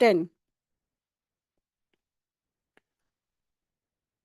10।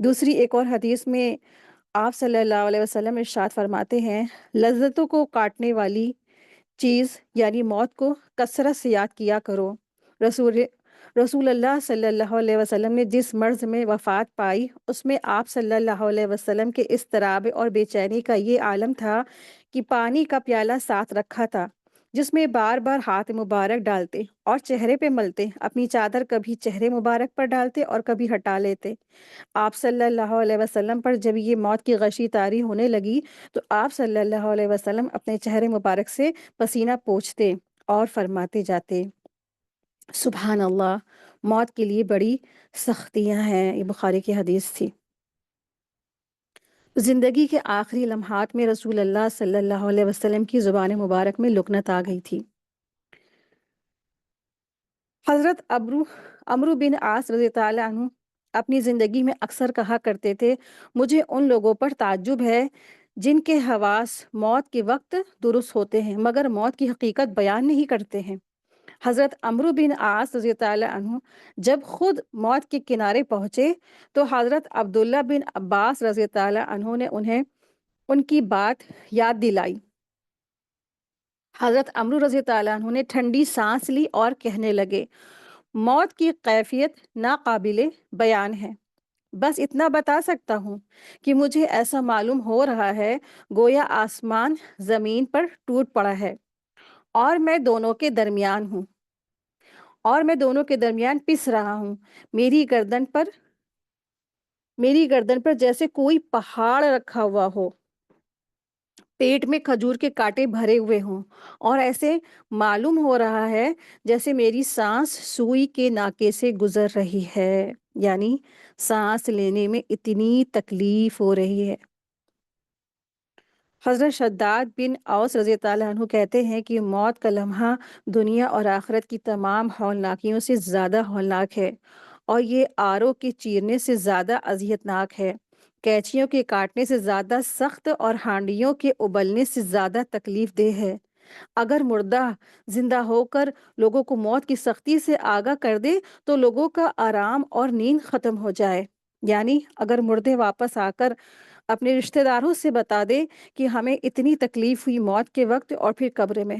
دوسری ایک اور حدیث میں آپ صلی اللہ علیہ وسلم ارشاد فرماتے ہیں، لذتوں کو کاٹنے والی چیز یعنی موت کو کثرت سے یاد کیا کرو۔ رسول رسول اللہ صلی اللہ علیہ وسلم نے جس مرض میں وفات پائی، اس میں آپ صلی اللہ علیہ وسلم کے اضطراب اور بے چینی کا یہ عالم تھا کہ پانی کا پیالہ ساتھ رکھا تھا، جس میں بار بار ہاتھ مبارک ڈالتے اور چہرے پہ ملتے، اپنی چادر کبھی چہرے مبارک پر ڈالتے اور کبھی ہٹا لیتے۔ آپ صلی اللہ علیہ وسلم پر جب یہ موت کی غشی طاری ہونے لگی تو آپ صلی اللہ علیہ وسلم اپنے چہرے مبارک سے پسینہ پوچھتے اور فرماتے جاتے، سبحان اللہ، موت کے لیے بڑی سختیاں ہیں۔ یہ بخاری کی حدیث تھی۔ زندگی کے آخری لمحات میں رسول اللہ صلی اللہ علیہ وسلم کی زبان مبارک میں لکنت آ گئی تھی۔ حضرت عمرو بن عاص رضی اللہ عنہ اپنی زندگی میں اکثر کہا کرتے تھے، مجھے ان لوگوں پر تعجب ہے جن کے حواس موت کے وقت درست ہوتے ہیں مگر موت کی حقیقت بیان نہیں کرتے ہیں۔ حضرت عمرو بن عاص رضی اللہ عنہ جب خود موت کے کنارے پہنچے تو حضرت عبداللہ بن عباس رضی اللہ عنہ نے انہیں ان کی بات یاد دلائی۔ حضرت عمرو رضی اللہ عنہ نے ٹھنڈی سانس لی اور کہنے لگے، موت کی کیفیت ناقابل بیان ہے، بس اتنا بتا سکتا ہوں کہ مجھے ایسا معلوم ہو رہا ہے گویا آسمان زمین پر ٹوٹ پڑا ہے اور میں دونوں کے درمیان ہوں پس رہا ہوں۔ میری گردن پر جیسے کوئی پہاڑ رکھا ہوا ہو، پیٹ میں کھجور کے کانٹے بھرے ہوئے ہوں، اور ایسے معلوم ہو رہا ہے جیسے میری سانس سوئی کے ناکے سے گزر رہی ہے، یعنی سانس لینے میں اتنی تکلیف ہو رہی ہے۔ حضرت شداد بن اوس رضی اللہ عنہ کہتے ہیں کہ موت کا لمحہ دنیا اور آخرت کی تمام ہولناکیوں سے زیادہ ہولناک ہے، اور یہ آروں کے چیرنے سے زیادہ اذیت ناک ہے، کینچیوں کے کاٹنے سے زیادہ سخت اور ہانڈیوں کے ابلنے سے زیادہ تکلیف دہ ہے۔ اگر مردہ زندہ ہو کر لوگوں کو موت کی سختی سے آگاہ کر دے تو لوگوں کا آرام اور نیند ختم ہو جائے، یعنی اگر مردے واپس آ کر اپنے رشتہ داروں سے بتا دے کہ ہمیں اتنی تکلیف ہوئی موت کے وقت اور پھر قبر میں،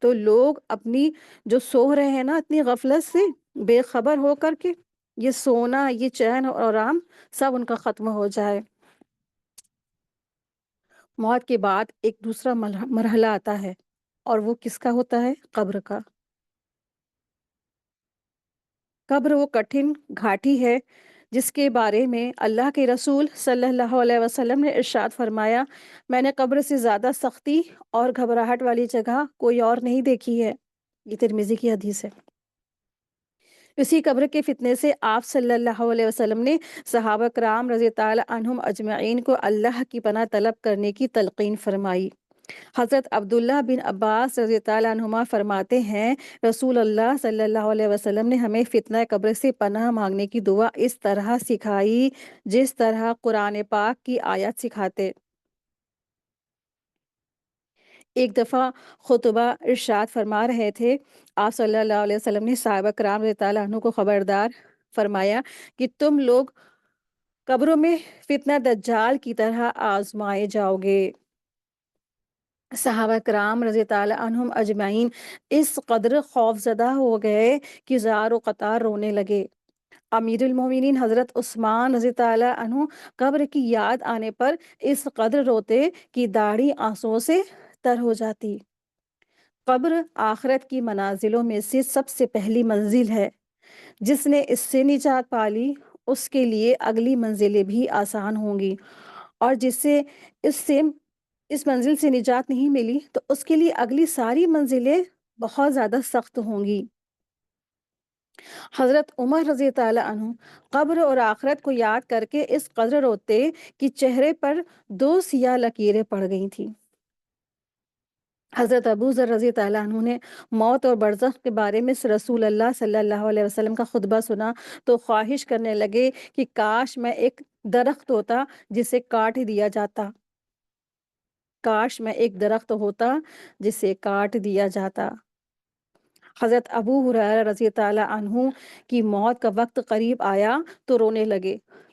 تو لوگ اپنی جو سو رہے ہیں نا اتنی غفلت سے بے خبر ہو کر کے، یہ سونا، یہ چین اور آرام سب ان کا ختم ہو جائے۔ موت کے بعد ایک دوسرا مرحلہ آتا ہے، اور وہ کس کا ہوتا ہے؟ قبر کا۔ قبر وہ کٹھن گھاٹی ہے جس کے بارے میں اللہ کے رسول صلی اللہ علیہ وسلم نے ارشاد فرمایا، میں نے قبر سے زیادہ سختی اور گھبراہٹ والی جگہ کوئی اور نہیں دیکھی ہے۔ یہ ترمذی کی حدیث ہے۔ اسی قبر کے فتنے سے آپ صلی اللہ علیہ وسلم نے صحابہ کرام رضی اللہ عنہم اجمعین کو اللہ کی پناہ طلب کرنے کی تلقین فرمائی۔ حضرت عبداللہ بن عباس رضی اللہ عنہما فرماتے ہیں، رسول اللہ صلی اللہ علیہ وسلم نے ہمیں فتنہ قبر سے پناہ مانگنے کی دعا اس طرح سکھائی جس طرح قرآن پاک کی آیات سکھاتے۔ ایک دفعہ خطبہ ارشاد فرما رہے تھے، آپ صلی اللہ علیہ وسلم نے صحابہ کرام رضی اللہ عنہ کو خبردار فرمایا کہ تم لوگ قبروں میں فتنہ دجال کی طرح آزمائے جاؤ گے۔ صحابہ کرام رضی اللہ عنہم اجمعین اس قدر خوف زدہ ہو گئے کہ زار و قطار رونے لگے۔ امیر المومنین حضرت عثمان رضی اللہ عنہ قبر کی یاد آنے پر اس قدر روتے کہ داڑھی آنسوؤں سے تر ہو جاتی۔ قبر آخرت کی منازلوں میں سے سب سے پہلی منزل ہے، جس نے اس سے نجات پالی اس کے لیے اگلی منزلیں بھی آسان ہوں گی، اور جس سے اس منزل سے نجات نہیں ملی تو اس کے لیے اگلی ساری منزلیں بہت زیادہ سخت ہوں گی۔ حضرت عمر رضی اللہ عنہ قبر اور آخرت کو یاد کر کے اس قدر روتے کہ چہرے پر 2 سیاہ لکیریں پڑ گئی تھیں۔ حضرت ابو ذر رضی اللہ عنہ نے موت اور برزخ کے بارے میں رسول اللہ صلی اللہ علیہ وسلم کا خطبہ سنا تو خواہش کرنے لگے کہ کاش میں ایک درخت ہوتا جسے کاٹ دیا جاتا، کاش میں ایک درخت ہوتا جسے کاٹ دیا جاتا۔ حضرت ابو ہریرہ رضی اللہ عنہ کی موت کا وقت قریب آیا تو رونے لگے۔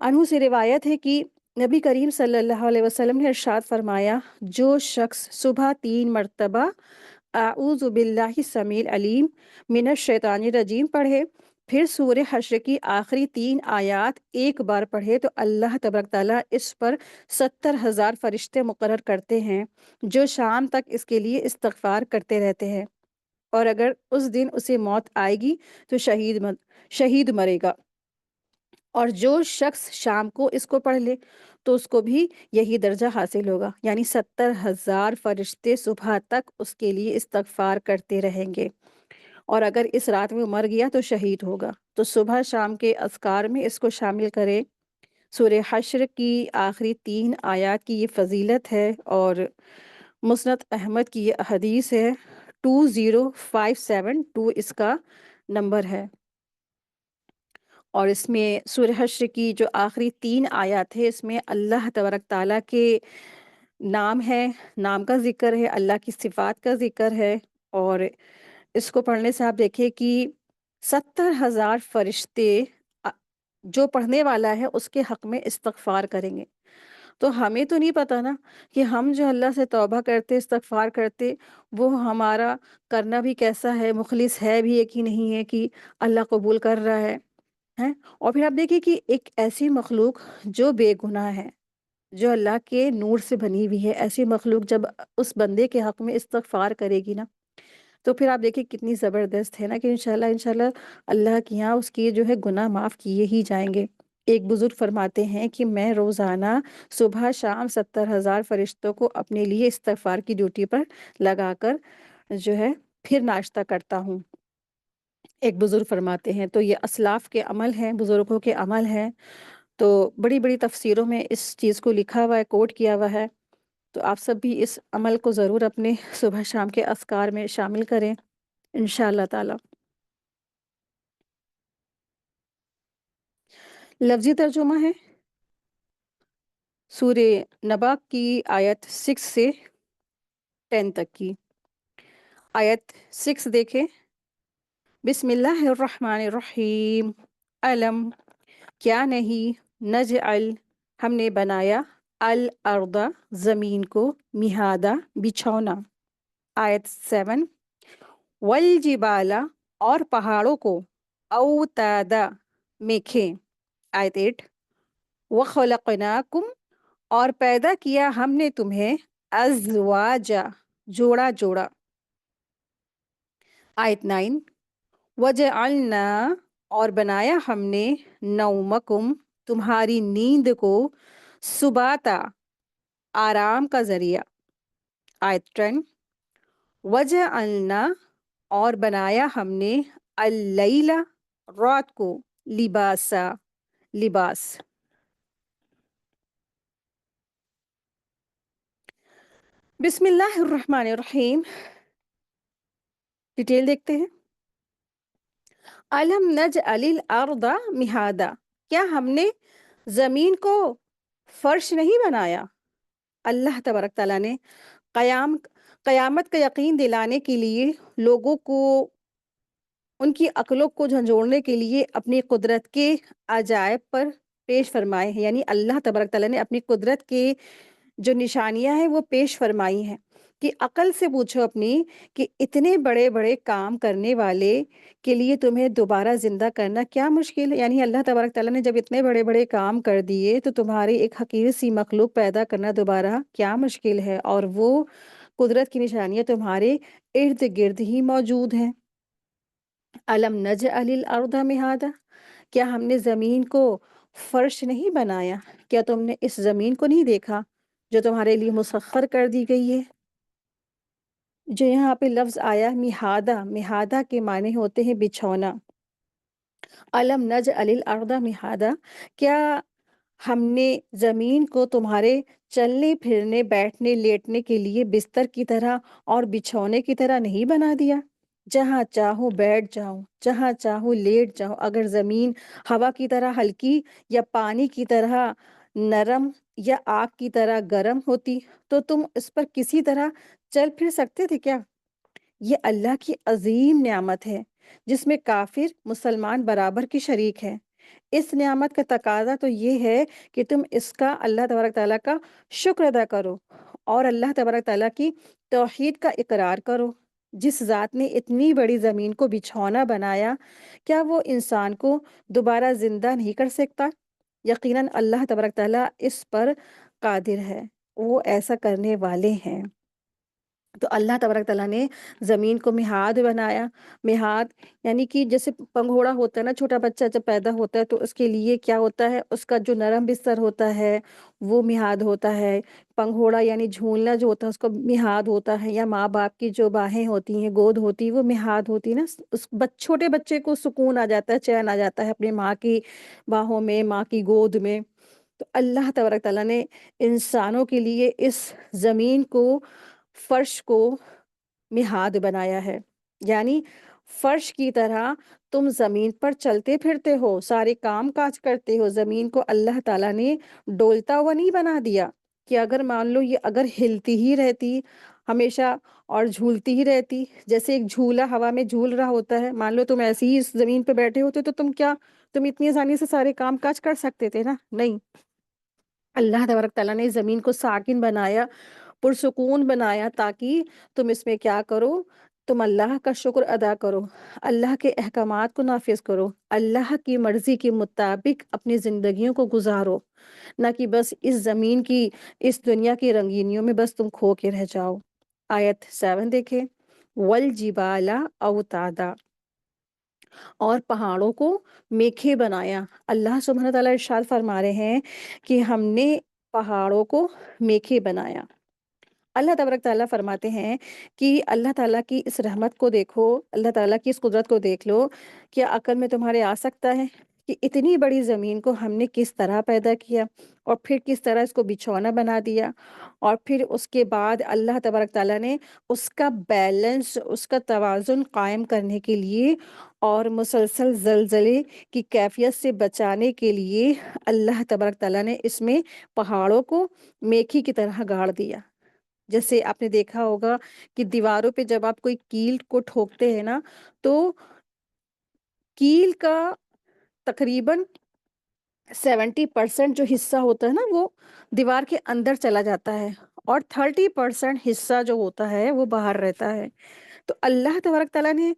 انہوں سے روایت ہے کہ نبی کریم صلی اللہ علیہ وسلم نے ارشاد فرمایا، جو شخص صبح 3 مرتبہ اعوذ باللہ السمیع العلیم من الشیطان الرجیم پڑھے، پھر سورہ حشر کی آخری 3 آیات ایک بار پڑھے، تو اللہ تبارک تعالیٰ اس پر 70,000 فرشتے مقرر کرتے ہیں جو شام تک اس کے لیے استغفار کرتے رہتے ہیں، اور اگر اس دن اسے موت آئے گی تو شہید مرے گا، اور جو شخص شام کو اس کو پڑھ لے تو اس کو بھی یہی درجہ حاصل ہوگا، یعنی 70,000 فرشتے صبح تک اس کے لیے استغفار کرتے رہیں گے، اور اگر اس رات میں مر گیا تو شہید ہوگا۔ تو صبح شام کے اذکار میں اس کو شامل کرے۔ سورہ حشر کی آخری 3 آیات کی یہ فضیلت ہے، اور مسند احمد کی یہ حدیث ہے، 20572 اس کا نمبر ہے، اور اس میں سورہ حشر کی جو آخری 3 آیات ہے اس میں اللہ تبارک تعالیٰ کے نام ہے، نام کا ذکر ہے، اللہ کی صفات کا ذکر ہے، اور اس کو پڑھنے سے آپ دیکھیں کہ 70,000 فرشتے جو پڑھنے والا ہے اس کے حق میں استغفار کریں گے۔ تو ہمیں تو نہیں پتا نا کہ ہم جو اللہ سے توبہ کرتے، استغفار کرتے، وہ ہمارا کرنا بھی کیسا ہے، مخلص ہے بھی کہ نہیں ہے، کہ اللہ قبول کر رہا ہے۔ اور پھر آپ دیکھیں کہ ایک ایسی مخلوق جو بے گناہ ہے، جو اللہ کے نور سے بنی ہوئی ہے، ایسی مخلوق جب اس بندے کے حق میں استغفار کرے گی نا، تو پھر آپ دیکھیں کتنی زبردست ہے نا، کہ انشاءاللہ اللہ کے یہاں اس کی جو ہے گناہ معاف کیے ہی جائیں گے۔ ایک بزرگ فرماتے ہیں کہ میں روزانہ صبح شام 70,000 فرشتوں کو اپنے لیے استغفار کی ڈیوٹی پر لگا کر جو ہے پھر ناشتہ کرتا ہوں۔ ایک بزرگ فرماتے ہیں، تو یہ اسلاف کے عمل ہیں، بزرگوں کے عمل ہیں، تو بڑی بڑی تفسیروں میں اس چیز کو لکھا ہوا ہے، کوٹ کیا ہوا ہے، تو آپ سب بھی اس عمل کو ضرور اپنے صبح شام کے اذکار میں شامل کریں انشاءاللہ تعالی۔ لفظی ترجمہ ہے سورہ نبا کی آیت 6 سے 10 تک کی۔ آیت 6 دیکھیں، بسم اللہ الرحمن الرحیم، علم کیا نہیں، نجعل ہم نے بنایا، الارض زمین کو، مہادا بچھونا۔ آیت 7، والجبال اور پہاڑوں کو، اوتادا میکھیں۔ آیت 8، وخلقناکم اور پیدا کیا ہم نے تمہیں، ازواجا جوڑا جوڑا۔ آیت 9، وجعلنا اور بنایا ہم نے، نومکم تمہاری نیند کو، سباتا آرام کا ذریعہ۔ آیت 10، وجعلنا اور بنایا ہم نے، اللیل رات کو، لباسا لباس۔ بسم اللہ الرحمن الرحیم، ڈیٹیل دیکھتے ہیں۔ علم نجعل الارض مہادا، کیا ہم نے زمین کو فرش نہیں بنایا؟ اللہ تبارک تعالیٰ نے قیامت کا یقین دلانے کے لیے لوگوں کو، ان کی عقلوں کو جھنجھوڑنے کے لیے اپنی قدرت کے عجائب پر پیش فرمائے ہیں، یعنی اللہ تبارک تعالیٰ نے اپنی قدرت کے جو نشانیاں ہیں وہ پیش فرمائی ہیں، کہ عقل سے پوچھو اپنی، کہ اتنے بڑے بڑے کام کرنے والے کے لیے تمہیں دوبارہ زندہ کرنا کیا مشکل ہے؟ یعنی اللہ تبارک تعالیٰ نے جب اتنے بڑے بڑے کام کر دیے تو تمہاری ایک حقیر سی مخلوق پیدا کرنا دوبارہ کیا مشکل ہے؟ اور وہ قدرت کی نشانیاں تمہارے ارد گرد ہی موجود ہیں۔ علم نجعل الارض مہادا، کیا ہم نے زمین کو فرش نہیں بنایا؟ کیا تم نے اس زمین کو نہیں دیکھا جو تمہارے لیے مسخر کر دی گئی ہے؟ جو یہاں پہ لفظ آیا مہادا، مہادا کے معنی ہوتے ہیں بچھونا۔ علم نجعل الارض مہادا، کیا ہم نے زمین کو تمہارے چلنے پھرنے، بیٹھنے لیٹنے کے لیے بستر کی طرح اور بچھونے کی طرح نہیں بنا دیا؟ جہاں چاہو بیٹھ جاؤں، جہاں چاہو لیٹ جاؤں۔ اگر زمین ہوا کی طرح ہلکی یا پانی کی طرح نرم یا آگ کی طرح گرم ہوتی تو تم اس پر کسی طرح چل پھر سکتے تھے کیا؟ یہ اللہ کی عظیم نعمت ہے جس میں کافر مسلمان برابر کی شریک ہے۔ اس نعمت کا تقاضا تو یہ ہے کہ تم اس کا اللہ تبارک تعالیٰ کا شکر ادا کرو اور اللہ تبارک تعالیٰ کی توحید کا اقرار کرو۔ جس ذات نے اتنی بڑی زمین کو بچھونا بنایا، کیا وہ انسان کو دوبارہ زندہ نہیں کر سکتا؟ یقیناً اللہ تبارک تعالیٰ اس پر قادر ہے، وہ ایسا کرنے والے ہیں۔ تو اللہ تبارک تعالیٰ نے زمین کو مہاد بنایا۔ مہاد یعنی کہ جیسے پنگھوڑا ہوتا ہے نا، چھوٹا بچہ جب پیدا ہوتا ہے تو اس کے لیے کیا ہوتا ہے، اس کا جو نرم بستر ہوتا ہے وہ مہاد ہوتا ہے۔ پنگھوڑا یعنی جھولنا جو ہوتا ہے اس کو مہاد ہوتا ہے، یا ماں باپ کی جو باہیں ہوتی ہیں، گود ہوتی ہے، وہ مہاد ہوتی ہے نا۔ اس چھوٹے بچے کو سکون آ جاتا ہے، چین آ جاتا ہے اپنی ماں کی باہوں میں، ماں کی گود میں۔ تو اللہ تبارک تعالیٰ نے انسانوں کے لیے اس زمین کو، فرش کو مہاد بنایا ہے، یعنی فرش کی طرح تم زمین پر چلتے پھرتے ہو، سارے کام کاج کرتے ہو۔ زمین کو اللہ تعالیٰ نے ڈولتا ہوا نہیں بنا دیا کہ اگر مان لو یہ اگر ہلتی ہی رہتی ہمیشہ اور جھولتی ہی رہتی، جیسے ایک جھولا ہوا میں جھول رہا ہوتا ہے، مان لو تم ایسے ہی اس زمین پہ بیٹھے ہوتے تو تم اتنی آسانی سے سارے کام کاج کر سکتے تھے نا؟ نہیں، اللہ تبارک تعالیٰ نے زمین کو ساکن بنایا، پرسکون بنایا، تاکہ تم اس میں کیا کرو، تم اللہ کا شکر ادا کرو، اللہ کے احکامات کو نافذ کرو، اللہ کی مرضی کے مطابق اپنی زندگیوں کو گزارو، نہ کہ بس اس زمین کی، اس دنیا کی رنگینیوں میں بس تم کھو کے رہ جاؤ۔ آیت 7 دیکھیں، والجبال اوتادا، اور پہاڑوں کو میکھے بنایا۔ اللہ سبحانہ تعالیٰ ارشاد فرما رہے ہیں کہ ہم نے پہاڑوں کو میکھے بنایا۔ اللہ تبارک تعالیٰ فرماتے ہیں کہ اللہ تعالیٰ کی اس رحمت کو دیکھو، اللہ تعالیٰ کی اس قدرت کو دیکھ لو، کیا عقل میں تمہارے آ سکتا ہے کہ اتنی بڑی زمین کو ہم نے کس طرح پیدا کیا، اور پھر کس طرح اس کو بچھونا بنا دیا، اور پھر اس کے بعد اللہ تبارک تعالیٰ نے اس کا بیلنس، اس کا توازن قائم کرنے کے لیے اور مسلسل زلزلے کی کیفیت سے بچانے کے لیے اللہ تبارک تعالیٰ نے اس میں پہاڑوں کو میکھی کی طرح گاڑ دیا۔ جیسے آپ نے دیکھا ہوگا کہ دیواروں پہ جب آپ کوئی کیل کو ٹھوکتے ہیں نا، تو کیل کا تقریباً 70% جو حصہ ہوتا ہے نا وہ دیوار کے اندر چلا جاتا ہے، اور 30% حصہ جو ہوتا ہے وہ باہر رہتا ہے۔ تو اللہ تبارک تعالیٰ نے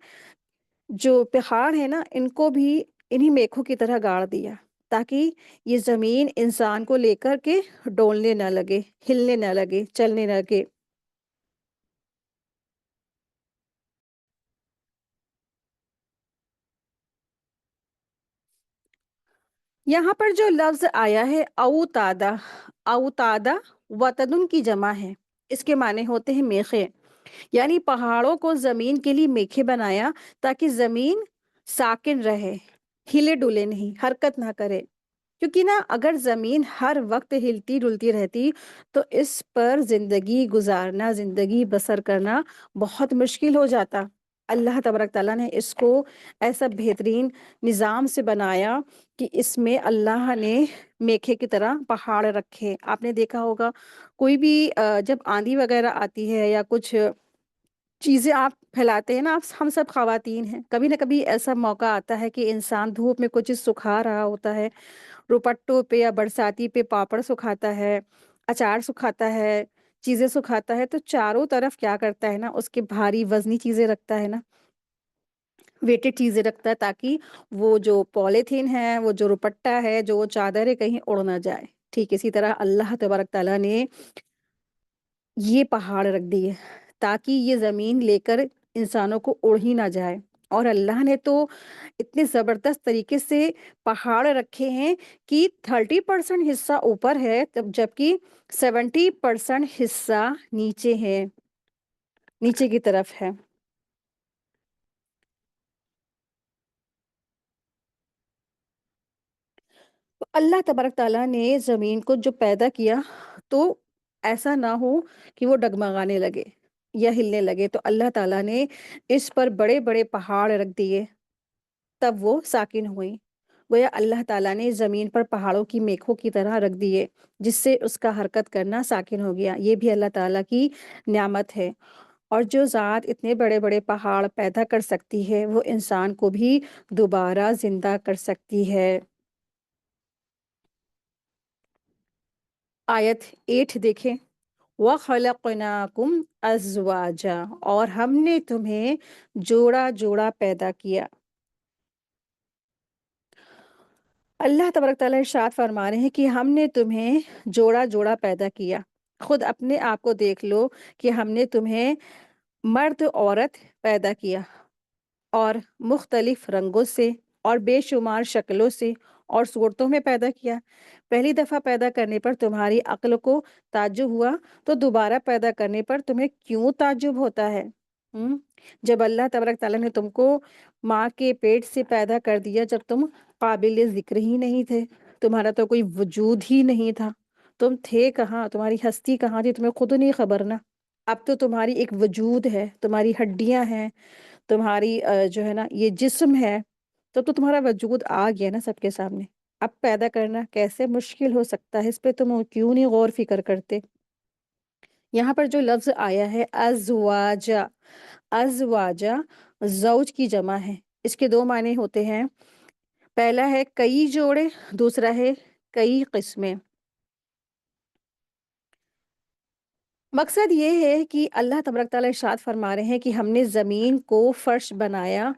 جو پہاڑ ہے نا، ان کو بھی انہی میخوں کی طرح گاڑ دیا، تاکہ یہ زمین انسان کو لے کر کے ڈولنے نہ لگے، ہلنے نہ لگے، چلنے نہ لگے۔ یہاں پر جو لفظ آیا ہے اوتادا، اوتادا وتدن کی جمع ہے، اس کے معنی ہوتے ہیں میخے، یعنی پہاڑوں کو زمین کے لیے میخے بنایا تاکہ زمین ساکن رہے، ہلے ڈلے نہیں، حرکت نہ کرے۔ کیونکہ نا اگر زمین ہر وقت ہلتی ڈلتی رہتی تو اس پر زندگی گزارنا، زندگی بسر کرنا بہت مشکل ہو جاتا۔ اللہ تبارک تعالیٰ نے اس کو ایسا بہترین نظام سے بنایا کہ اس میں اللہ نے میخے کی طرح پہاڑ رکھے۔ آپ نے دیکھا ہوگا کوئی بھی جب آندھی وغیرہ آتی ہے یا کچھ چیزیں آپ پھیلاتے ہیں نا، آپ ہم سب خواتین ہیں، کبھی نہ کبھی ایسا موقع آتا ہے کہ انسان دھوپ میں کچھ چیز سکھا رہا ہوتا ہے، روپٹوں پہ یا برساتی پہ پاپڑ سکھاتا ہے، اچار سکھاتا ہے، چیزیں سکھاتا ہے، تو چاروں طرف کیا کرتا ہے نا، اس کے بھاری وزنی چیزیں رکھتا ہے نا، ویٹڈ چیزیں رکھتا ہے، تاکہ وہ جو پولیتھین ہے، وہ جو روپٹا ہے، جو وہ چادر ہے، کہیں اڑ نہ جائے۔ ٹھیک اسی طرح اللہ تبارک تعالیٰ نے یہ پہاڑ رکھ دیے تاکہ یہ زمین لے کر انسانوں کو اڑ ہی نہ جائے۔ اور اللہ نے تو اتنے زبردست طریقے سے پہاڑ رکھے ہیں کہ 30% حصہ اوپر ہے، جبکہ 70% حصہ نیچے ہے، نیچے کی طرف ہے۔ تو اللہ تبارک تعالیٰ نے زمین کو جو پیدا کیا تو ایسا نہ ہو کہ وہ ڈگمگانے لگے یا ہلنے لگے، تو اللہ تعالیٰ نے اس پر بڑے بڑے پہاڑ رکھ دیے، تب وہ ساکن ہوئی۔ گویا اللہ تعالیٰ نے زمین پر پہاڑوں کی میخوں کی طرح رکھ دیے، جس سے اس کا حرکت کرنا ساکن ہو گیا۔ یہ بھی اللہ تعالیٰ کی نعمت ہے۔ اور جو ذات اتنے بڑے بڑے پہاڑ پیدا کر سکتی ہے، وہ انسان کو بھی دوبارہ زندہ کر سکتی ہے۔ آیت 8 دیکھیں، وَخَلَقْنَاكُمْ أَزْوَاجًا، اور ہم نے تمہیں جوڑا جوڑا پیدا کیا۔ اللہ تبارک تعالیٰ ارشاد فرما رہے ہیں کہ ہم نے تمہیں جوڑا جوڑا پیدا کیا۔ خود اپنے آپ کو دیکھ لو کہ ہم نے تمہیں مرد عورت پیدا کیا، اور مختلف رنگوں سے اور بے شمار شکلوں سے اور صورتوں میں پیدا کیا۔ پہلی دفعہ پیدا کرنے پر تمہاری عقل کو تعجب ہوا، تو دوبارہ پیدا کرنے پر تمہیں کیوں تعجب ہوتا ہے؟ ہم؟ جب اللہ تبارک تعالیٰ نے تم کو ماں کے پیٹ سے پیدا کر دیا، جب تم قابل ذکر ہی نہیں تھے، تمہارا تو کوئی وجود ہی نہیں تھا، تم تھے کہاں، تمہاری ہستی کہاں تھی، تمہیں خود نہیں خبر نا۔ اب تو تمہاری ایک وجود ہے، تمہاری ہڈیاں ہیں، تمہاری جو ہے نا یہ جسم ہے، تو تمہارا وجود آ گیا نا سب کے سامنے۔ اب پیدا کرنا کیسے مشکل ہو سکتا ہے؟ اس پہ تم کیوں نہیں غور فکر کرتے؟ یہاں پر جو لفظ آیا ہے ازواجا، ازواجا زوج کی جمع ہے۔ اس کے دو معنی ہوتے ہیں، پہلا ہے کئی جوڑے، دوسرا ہے کئی قسمیں۔ مقصد یہ ہے کہ اللہ تبارک تعالیٰ ارشاد فرما رہے ہیں کہ ہم نے زمین کو فرش بنایا،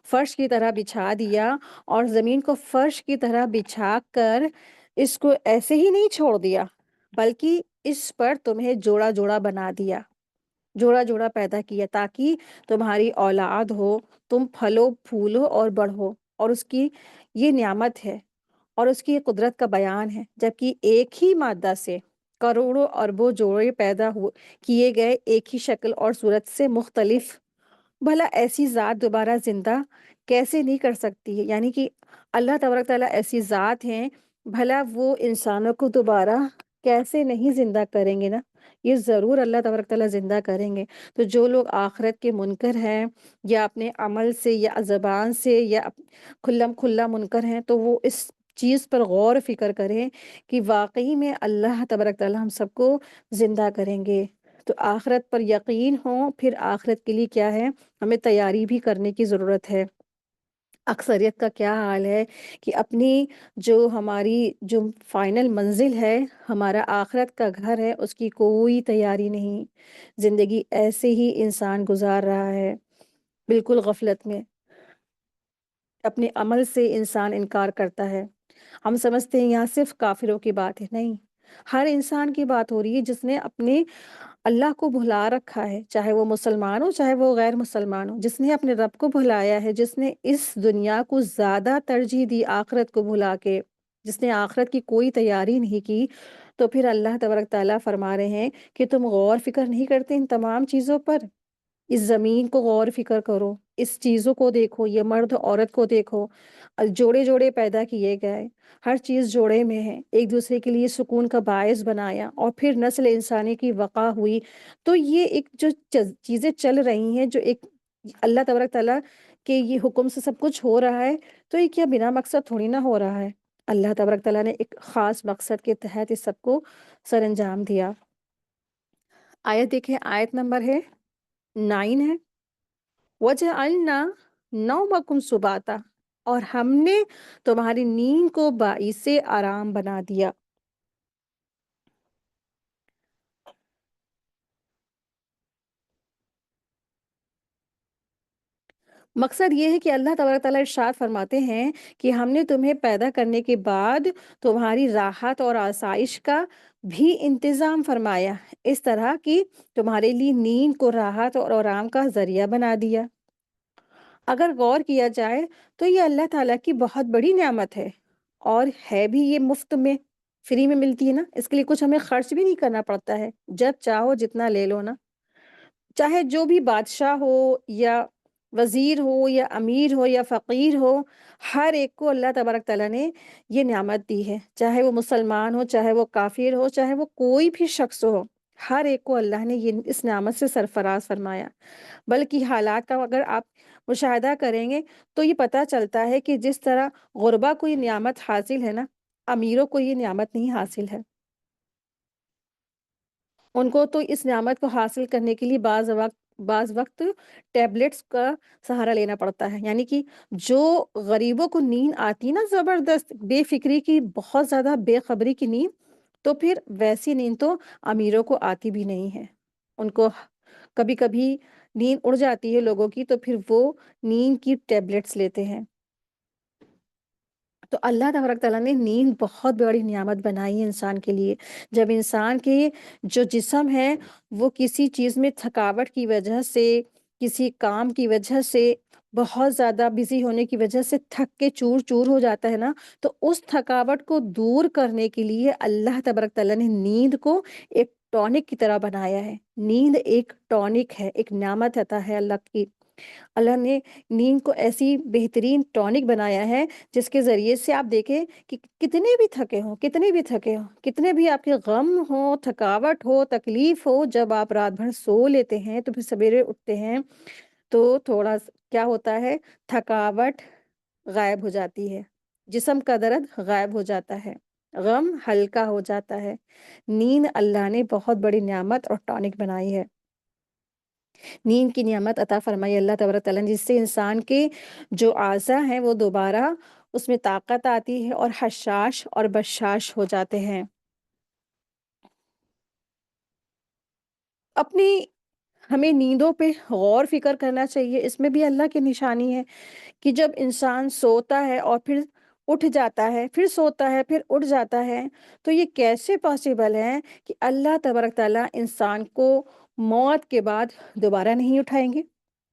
فرش کی طرح بچھا دیا، اور زمین کو فرش کی طرح بچھا کر اس کو ایسے ہی نہیں چھوڑ دیا، بلکہ اس پر تمہیں جوڑا جوڑا بنا دیا، جوڑا جوڑا پیدا کیا، تاکہ تمہاری اولاد ہو، تم پھلو پھولو اور بڑھو۔ اور اس کی یہ نعمت ہے اور اس کی قدرت کا بیان ہے، جبکہ ایک ہی مادہ سے کروڑوں اربوں جوڑے پیدا کیے گئے، ایک ہی شکل اور صورت سے مختلف، بھلا ایسی ذات دوبارہ زندہ کیسے نہیں کر سکتی ہے؟ یعنی کہ اللہ تبارک تعالیٰ ایسی ذات ہیں، بھلا وہ انسانوں کو دوبارہ کیسے نہیں زندہ کریں گے نا؟ یہ ضرور اللہ تبارک تعالیٰ زندہ کریں گے۔ تو جو لوگ آخرت کے منکر ہیں، یا اپنے عمل سے یا زبان سے یا کھلم کھلا منکر ہیں، تو وہ اس چیز پر غور و فکر کریں کہ واقعی میں اللہ تبارک تعالیٰ ہم سب کو زندہ کریں گے۔ تو آخرت پر یقین ہو، پھر آخرت کے لیے کیا ہے، ہمیں تیاری بھی کرنے کی ضرورت ہے۔ اکثریت کا کیا حال ہے کہ اپنی جو ہماری جو فائنل منزل ہے، ہمارا آخرت کا گھر ہے، اس کی کوئی تیاری نہیں۔ زندگی ایسے ہی انسان گزار رہا ہے، بالکل غفلت میں، اپنے عمل سے انسان انکار کرتا ہے۔ ہم سمجھتے ہیں یہاں صرف کافروں کی بات ہے، نہیں، ہر انسان کی بات ہو رہی ہے جس نے اپنے اللہ کو بھلا رکھا ہے، چاہے وہ مسلمان ہو چاہے وہ غیر مسلمان ہو۔ جس نے اپنے رب کو بھلایا ہے، جس نے اس دنیا کو زیادہ ترجیح دی آخرت کو بھلا کے، جس نے آخرت کی کوئی تیاری نہیں کی، تو پھر اللہ تبارک تعالیٰ فرما رہے ہیں کہ تم غور فکر نہیں کرتے ان تمام چیزوں پر؟ اس زمین کو غور فکر کرو، اس چیزوں کو دیکھو، یہ مرد عورت کو دیکھو، جوڑے جوڑے پیدا کیے گئے، ہر چیز جوڑے میں ہے، ایک دوسرے کے لیے سکون کا باعث بنایا، اور پھر نسل انسانی کی وقع ہوئی۔ تو یہ ایک جو چیزیں چل رہی ہیں، جو ایک اللہ تبارک تعالیٰ کے یہ حکم سے سب کچھ ہو رہا ہے، تو یہ کیا بنا مقصد تھوڑی نہ ہو رہا ہے؟ اللہ تبارک تعالیٰ نے ایک خاص مقصد کے تحت اس سب کو سر انجام دیا۔ آیت دیکھیں، آیت نمبر ہے 9 ہے، وَجَعَلْنَا نَوْمَكُمْ سُبَاتًا، اور ہم نے تمہاری نیند کو باعث آرام بنا دیا۔ مقصد یہ ہے کہ اللہ تبارک تعالیٰ ارشاد فرماتے ہیں کہ ہم نے تمہیں پیدا کرنے کے بعد تمہاری راحت اور آسائش کا بھی انتظام فرمایا، اس طرح کہ تمہارے لیے نیند کو راحت اور آرام کا ذریعہ بنا دیا۔ اگر غور کیا جائے تو یہ اللہ تعالیٰ کی بہت بڑی نعمت ہے، اور ہے بھی یہ مفت میں، فری میں ملتی ہے نا، اس کے لیے کچھ ہمیں خرچ بھی نہیں کرنا پڑتا ہے، جب چاہو جتنا لے لو نا۔ چاہے جو بھی بادشاہ ہو یا وزیر ہو یا امیر ہو یا فقیر ہو، ہر ایک کو اللہ تبارک تعالیٰ نے یہ نعمت دی ہے، چاہے وہ مسلمان ہو چاہے وہ کافر ہو چاہے وہ کوئی بھی شخص ہو، ہر ایک کو اللہ نے یہ اس نعمت سے سرفراز فرمایا۔ بلکہ حالات کا اگر آپ مشاہدہ کریں گے تو یہ پتہ چلتا ہے کہ جس طرح غربا کو یہ نعمت حاصل ہے نا، امیروں کو یہ نعمت نہیں حاصل ہے۔ ان کو تو اس نعمت کو حاصل کرنے کے لیے بعض وقت ٹیبلٹس کا سہارا لینا پڑتا ہے، یعنی کہ جو غریبوں کو نیند آتی نا زبردست بے فکری کی، بہت زیادہ بے خبری کی نیند، تو پھر ویسی نیند تو امیروں کو آتی بھی نہیں ہے۔ ان کو کبھی-کبھی نیند اڑ جاتی ہے لوگوں کی، تو پھر وہ نیند کی ٹیبلیٹس لیتے ہیں۔ تو اللہ تبارک تعالیٰ نے نیند بہت بڑی نعمت بنائی ہے انسان کے لیے۔ جب انسان کے جو جسم ہے وہ کسی چیز میں تھکاوٹ کی وجہ سے، کسی کام کی وجہ سے، بہت زیادہ بزی ہونے کی وجہ سے تھک کے چور چور ہو جاتا ہے نا، تو اس تھکاوٹ کو دور کرنے کے لیے اللہ تبارک تعالیٰ نے نیند کو ایک ٹونک کی طرح بنایا ہے۔ نیند ایک ٹونک ہے، ایک نعمت عطا ہے اللہ کی۔ اللہ نے نیند کو ایسی بہترین ٹونک بنایا ہے جس کے ذریعے سے آپ دیکھیں کہ کتنے بھی آپ کے غم ہو، تھکاوٹ ہو، تکلیف ہو، جب آپ رات بھر سو لیتے ہیں تو پھر سویرے اٹھتے ہیں تو کیا ہوتا ہے، تھکاوٹ غائب ہو جاتی ہے، جسم کا درد غائب ہو جاتا ہے، غم ہلکا ہو جاتا ہے۔ نیند اللہ نے بہت بڑی نعمت اور ٹونک بنائی ہے۔ نیند کی نعمت عطا فرمائی اللہ تبارک تعالیٰ نے، جس سے انسان کے جو اعضا ہیں وہ دوبارہ اس میں طاقت آتی ہے اور حشاش اور بشاش ہو جاتے ہیں۔ اپنی ہمیں نیندوں پہ غور فکر کرنا چاہیے، اس میں بھی اللہ کی نشانی ہے کہ جب انسان سوتا ہے اور پھر اٹھ جاتا ہے، پھر سوتا ہے، پھر اٹھ جاتا ہے، تو یہ کیسے پاسبل ہے کہ اللہ تبارک تعالیٰ انسان کو موت کے بعد دوبارہ نہیں اٹھائیں گے؟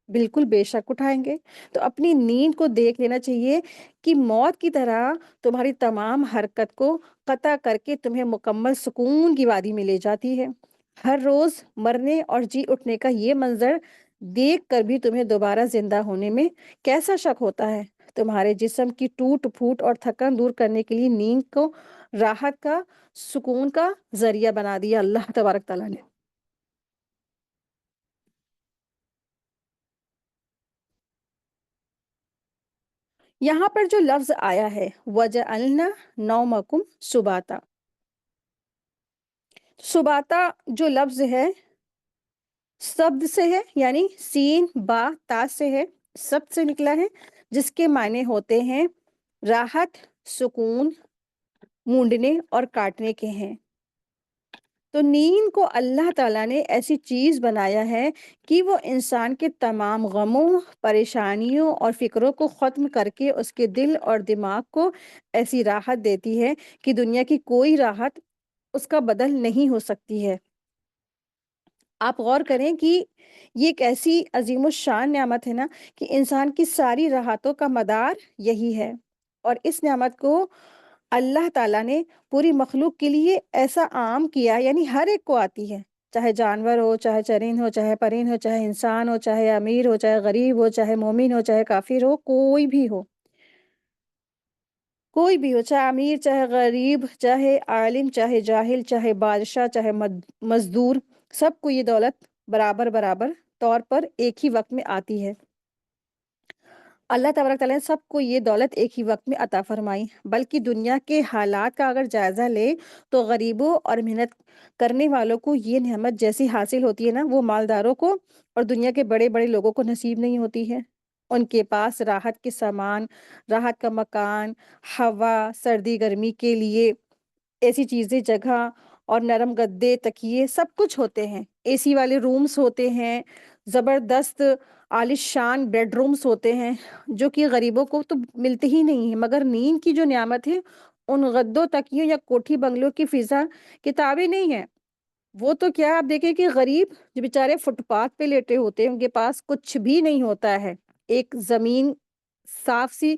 بالکل بے شک اٹھائیں گے۔ تو اپنی نیند کو دیکھ لینا چاہیے کہ موت کی طرح تمہاری تمام حرکت کو قطع کر کے تمہیں مکمل سکون کی وادی میں لے جاتی ہے۔ ہر روز مرنے اور جی اٹھنے کا یہ منظر دیکھ کر بھی تمہیں دوبارہ زندہ ہونے میں کیسا شک ہوتا ہے؟ تمہارے جسم کی ٹوٹ پھوٹ اور تھکن دور کرنے کے لیے نیند کو راحت کا، سکون کا ذریعہ بنا دیا اللہ تبارک تعالیٰ نے۔ یہاں پر جو لفظ آیا ہے وَجَعَلْنَا نَوْمَكُمْ سُبَاتًا، سباتا جو لفظ ہے سبد سے ہے، یعنی سین با تا سے ہے، سبد سے نکلا ہے، جس کے معنی ہوتے ہیں راحت، سکون، مونڈنے اور کاٹنے کے ہیں۔ تو نیند کو اللہ تعالیٰ نے ایسی چیز بنایا ہے کہ وہ انسان کے تمام غموں، پریشانیوں اور فکروں کو ختم کر کے اس کے دل اور دماغ کو ایسی راحت دیتی ہے کہ دنیا کی کوئی راحت اس کا بدل نہیں ہو سکتی ہے۔ آپ غور کریں کہ یہ ایک ایسی عظیم الشان نعمت ہے نا کہ انسان کی ساری راحتوں کا مدار یہی ہے، اور اس نعمت کو اللہ تعالیٰ نے پوری مخلوق کے لیے ایسا عام کیا، یعنی ہر ایک کو آتی ہے، چاہے جانور ہو، چاہے چرند ہو، چاہے پرند ہو، چاہے انسان ہو، چاہے امیر ہو، چاہے غریب ہو، چاہے مومن ہو، چاہے کافر ہو، کوئی بھی ہو، کوئی بھی ہو، چاہے امیر، چاہے غریب، چاہے عالم، چاہے جاہل، چاہے بادشاہ، چاہے مزدور، سب کو یہ دولت برابر برابر طور پر ایک ہی وقت میں آتی ہے۔ اللہ تبارک تعالیٰ نے سب کو یہ دولت ایک ہی وقت میں عطا فرمائی، بلکہ دنیا کے حالات کا اگر جائزہ لے تو غریبوں اور محنت کرنے والوں کو یہ نعمت جیسی حاصل ہوتی ہے نا، وہ مالداروں کو اور دنیا کے بڑے بڑے لوگوں کو نصیب نہیں ہوتی ہے۔ ان کے پاس راحت کے سامان، راحت کا مکان، ہوا، سردی گرمی کے لیے ایسی چیزیں، جگہ اور نرم گدے، تکیے، سب کچھ ہوتے ہیں، اے سی والے رومز ہوتے ہیں، زبردست عالیشان بیڈ رومز ہوتے ہیں، جو کہ غریبوں کو تو ملتے ہی نہیں ہیں۔ مگر نیند کی جو نعمت ہے ان گدوں، تکیوں یا کوٹھی بنگلوں کی فضا کتابیں نہیں ہے۔ وہ تو کیا، آپ دیکھیں کہ غریب جو بیچارے فٹ پاتھ پہ لیٹے ہوتے ہیں، ان کے پاس کچھ بھی نہیں ہوتا ہے، ایک زمین صاف سی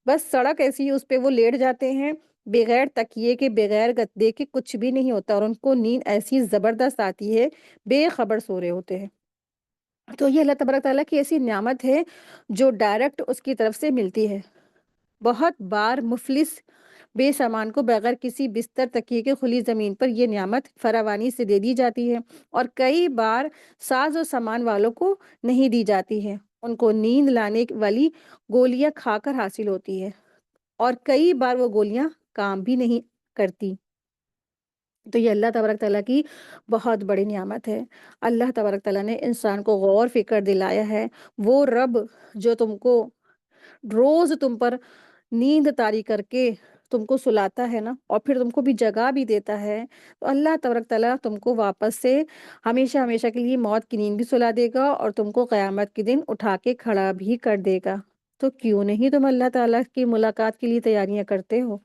بس سڑک ایسی ہے، اس پہ وہ لیٹ جاتے ہیں، بغیر تکیے کے، بغیر گدے کے، کچھ بھی نہیں ہوتا، اور ان کو نیند ایسی زبردست آتی ہے، بے خبر سو رہے ہوتے ہیں۔ تو یہ اللہ تبارک تعالیٰ کی ایسی نعمت ہے جو ڈائریکٹ اس کی طرف سے ملتی ہے۔ بہت بار مفلس بے سامان کو بغیر کسی بستر تکیے کے کھلی زمین پر یہ نعمت فراوانی سے دے دی جاتی ہے، اور کئی بار ساز و سامان والوں کو نہیں دی جاتی ہے، ان کو نیند لانے والی گولیاں کھا کر حاصل ہوتی ہے، اور کئی بار وہ گولیاں کام بھی نہیں کرتی۔ تو یہ اللہ تبارک تعالیٰ کی بہت بڑی نعمت ہے۔ اللہ تبارک تعالیٰ نے انسان کو غور فکر دلایا ہے، وہ رب جو تم کو روز تم پر نیند طاری کر کے تم کو سلاتا ہے نا اور پھر تم کو بھی جگا بھی دیتا ہے، تو اللہ تبارک تعالیٰ تم کو واپس سے ہمیشہ ہمیشہ کے لیے موت کی نیند بھی سلا دے گا اور تم کو قیامت کے دن اٹھا کے کھڑا بھی کر دے گا۔ تو کیوں نہیں تم اللہ تعالیٰ کی ملاقات کے لیے تیاریاں کرتے ہو؟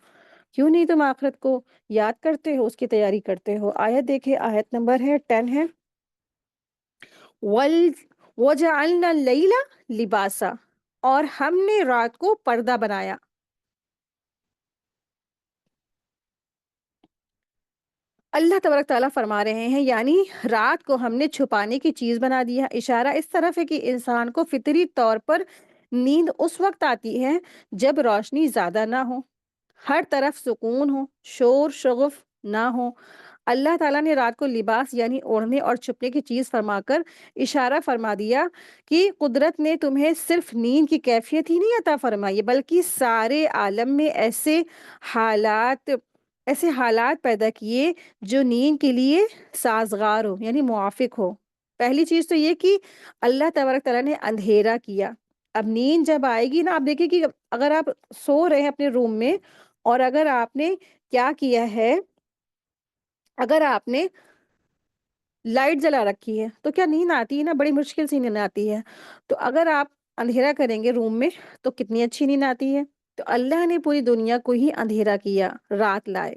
کیوں نہیں تم آخرت کو یاد کرتے ہو، اس کی تیاری کرتے ہو؟ آیت دیکھیں، آیت نمبر ہے 10 ہے، وَجَعَلْنَا اللَّيْلَ لِبَاسًا، اور ہم نے رات کو پردہ بنایا۔ اللہ تبارک تعالیٰ فرما رہے ہیں یعنی رات کو ہم نے چھپانے کی چیز بنا دیا۔ اشارہ اس طرف ہے کہ انسان کو فطری طور پر نیند اس وقت آتی ہے جب روشنی زیادہ نہ ہو، ہر طرف سکون ہو، شور شغف نہ ہو۔ اللہ تعالیٰ نے رات کو لباس یعنی اوڑھنے اور چھپنے کی چیز فرما کر اشارہ فرما دیا کہ قدرت نے تمہیں صرف نیند کی کیفیت ہی نہیں عطا فرمائی بلکہ سارے عالم میں حالات ایسے حالات پیدا کیے جو نیند کے لیے سازگار ہو یعنی موافق ہو۔ پہلی چیز تو یہ کہ اللہ تبارک تعالیٰ نے اندھیرا کیا۔ اب نیند جب آئے گی نا، آپ دیکھیں کہ اگر آپ سو رہے ہیں اپنے روم میں اور اگر آپ نے کیا کیا ہے، اگر آپ نے لائٹ جلا رکھی ہے تو کیا نیند آتی ہے نا؟ بڑی مشکل سے نیند آتی ہے۔ تو اگر آپ اندھیرا کریں گے روم میں تو کتنی اچھی نیند آتی ہے۔ تو اللہ نے پوری دنیا کو ہی اندھیرا کیا، رات لائے،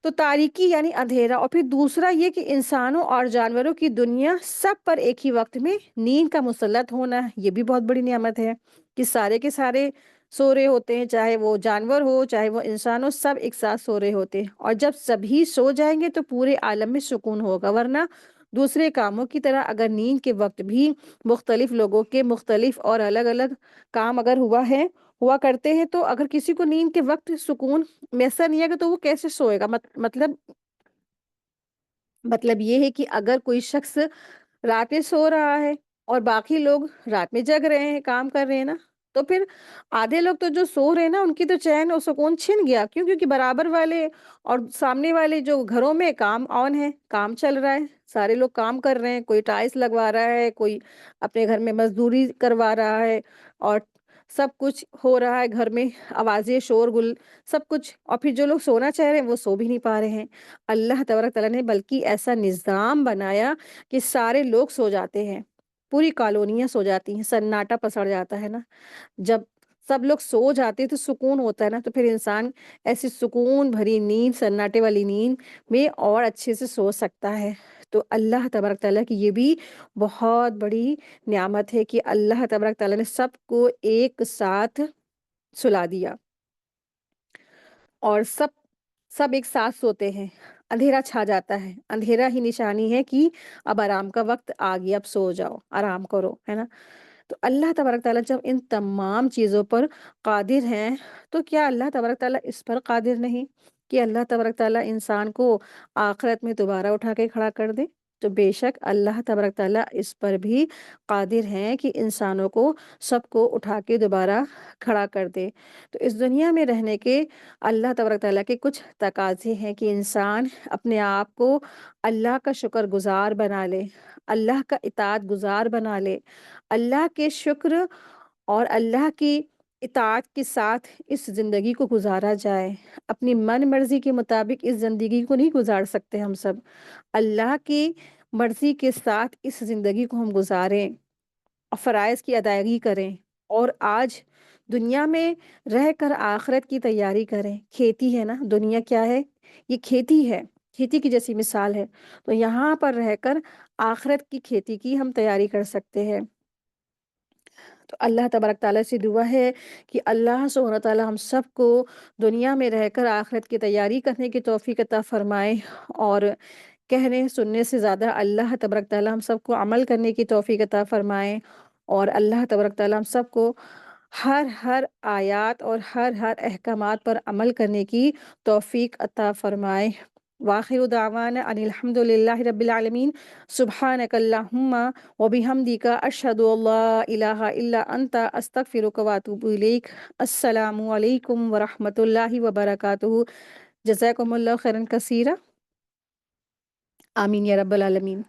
تو تاریکی یعنی اندھیرا، اور پھر دوسرا یہ کہ انسانوں اور جانوروں کی دنیا سب پر ایک ہی وقت میں نیند کا مسلط ہونا، یہ بھی بہت بڑی نعمت ہے کہ سارے کے سارے سو رہے ہوتے ہیں، چاہے وہ جانور ہو چاہے وہ انسان ہو، سب ایک ساتھ سو رہے ہوتے ہیں۔ اور جب سبھی سو جائیں گے تو پورے عالم میں سکون ہوگا، ورنہ دوسرے کاموں کی طرح اگر نیند کے وقت بھی مختلف لوگوں کے مختلف اور الگ الگ کام اگر ہوا کرتے ہیں تو اگر کسی کو نیند کے وقت سکون میسر نہیں آئے گا تو وہ کیسے سوئے گا؟ مطلب یہ ہے کہ اگر کوئی شخص رات میں سو رہا ہے اور باقی لوگ رات میں جگ رہے ہیں، کام کر رہے ہیں نا، تو پھر آدھے لوگ تو جو سو رہے ہیں نا ان کی تو چین اور سکون چھن گیا، کیوں؟ کیونکہ برابر والے اور سامنے والے جو گھروں میں کام آن ہے، کام چل رہا ہے، سارے لوگ کام کر رہے ہیں، کوئی ٹائلس لگوا رہا ہے، کوئی اپنے گھر میں مزدوری کروا رہا ہے، اور سب کچھ ہو رہا ہے گھر میں، آوازیں، شور گل، سب کچھ، اور پھر جو لوگ سونا چاہ رہے ہیں وہ سو بھی نہیں پا رہے ہیں۔ اللہ تبارک تعالیٰ نے بلکہ ایسا نظام بنایا کہ سارے لوگ سو جاتے ہیں، پوری کالونیاں سو جاتی ہیں، سناٹا پسڑ جاتا ہے نا۔ جب سب لوگ سو جاتے ہیں تو سکون ہوتا ہے نا، تو پھر انسان ایسی سکون بھری نیند، سناٹے والی نیند میں اور اچھے سے سو سکتا ہے۔ تو اللہ تبارک تعالیٰ کی یہ بھی بہت بڑی نعمت ہے کہ اللہ تبارک تعالیٰ نے سب کو ایک ساتھ سلا دیا اور سب ایک ساتھ سوتے ہیں۔ اندھیرا چھا جاتا ہے، اندھیرا ہی نشانی ہے کہ اب آرام کا وقت آ گیا، اب سو جاؤ، آرام کرو، ہے نا۔ تو اللہ تبارک تعالیٰ جب ان تمام چیزوں پر قادر ہیں تو کیا اللہ تبارک تعالیٰ اس پر قادر نہیں کہ اللہ تبارک تعالیٰ انسان کو آخرت میں دوبارہ اٹھا کے کھڑا کر دے؟ تو بے شک اللہ تبارک تعالیٰ اس پر بھی قادر ہیں کہ انسانوں کو سب کو اٹھا کے دوبارہ کھڑا کر دے۔ تو اس دنیا میں رہنے کے اللہ تبارک تعالیٰ کے کچھ تقاضے ہیں کہ انسان اپنے آپ کو اللہ کا شکر گزار بنا لے، اللہ کا اطاعت گزار بنا لے، اللہ کے شکر اور اللہ کی اطاعت کے ساتھ اس زندگی کو گزارا جائے۔ اپنی من مرضی کے مطابق اس زندگی کو نہیں گزار سکتے ہم سب، اللہ کی مرضی کے ساتھ اس زندگی کو ہم گزاریں، فرائض کی ادائیگی کریں، اور آج دنیا میں رہ کر آخرت کی تیاری کریں۔ کھیتی ہے نا، دنیا کیا ہے؟ یہ کھیتی ہے، کھیتی کی جیسی مثال ہے، تو یہاں پر رہ کر آخرت کی کھیتی کی ہم تیاری کر سکتے ہیں۔ تو اللہ تبارک تعالیٰ سے دعا ہے کہ اللہ سبحانہ تعالیٰ ہم سب کو دنیا میں رہ کر آخرت کی تیاری کرنے کی توفیق عطا فرمائے، اور کہنے سننے سے زیادہ اللہ تبارک تعالیٰ ہم سب کو عمل کرنے کی توفیق عطا فرمائے، اور اللہ تبارک تعالیٰ ہم سب کو ہر آیات اور ہر احکامات پر عمل کرنے کی توفیق عطا فرمائے۔ وآخر دعوانا ان الحمد للہ رب العالمین۔ سبحانک اللہم وبحمدک اشہد ان لا الہ الا انت استغفرک واتوب الیک۔ السلام علیکم ورحمۃ اللہ وبرکاتہ۔ جزاکم اللہ خیرا کثیرا۔ آمین یا رب العالمین۔